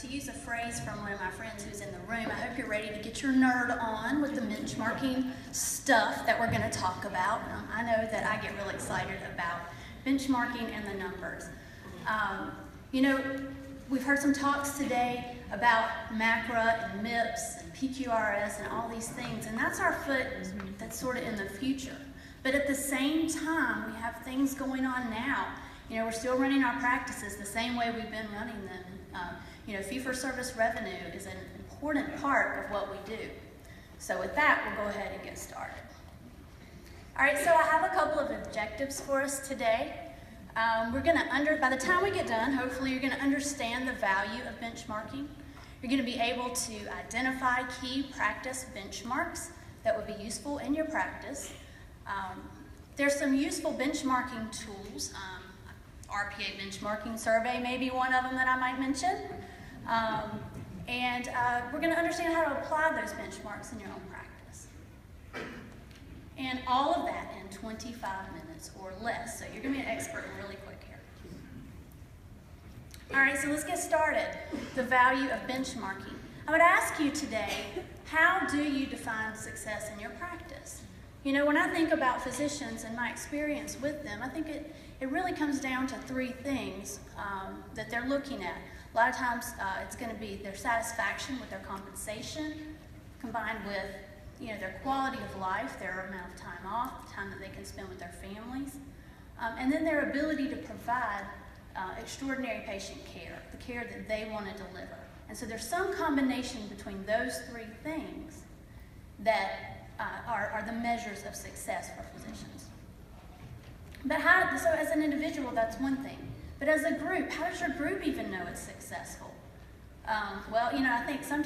to use a phrase from one of my friends who's in the room, I hope you're ready to get your nerd on with the benchmarking stuff that we're going to talk about. I know that I get really excited about benchmarking and the numbers. We've heard some talks today about MACRA and MIPS and PQRS and all these things, and that's our foot that's sort of in the future. But at the same time, we have things going on now. We're still running our practices the same way we've been running them. Fee-for-service revenue is an important part of what we do. So with that, we'll go ahead and get started. All right, so I have a couple of objectives for us today. By the time we get done, hopefully you're gonna understand the value of benchmarking. You're gonna be able to identify key practice benchmarks that would be useful in your practice. There's some useful benchmarking tools. RPA benchmarking survey may be one of them that I might mention. We're going to understand how to apply those benchmarks in your own practice. And all of that in 25 minutes or less. So you're going to be an expert really quick here. All right, so let's get started. The value of benchmarking. I would ask you today, how do you define success in your practice? When I think about physicians and my experience with them, I think it really comes down to three things that they're looking at. A lot of times it's going to be their satisfaction with their compensation, combined with their quality of life, their amount of time off, the time that they can spend with their families, and then their ability to provide extraordinary patient care, the care that they want to deliver. And so there's some combination between those three things that are the measures of success for physicians. But so as an individual, that's one thing. But as a group, how does your group even know it's successful? I think sometimes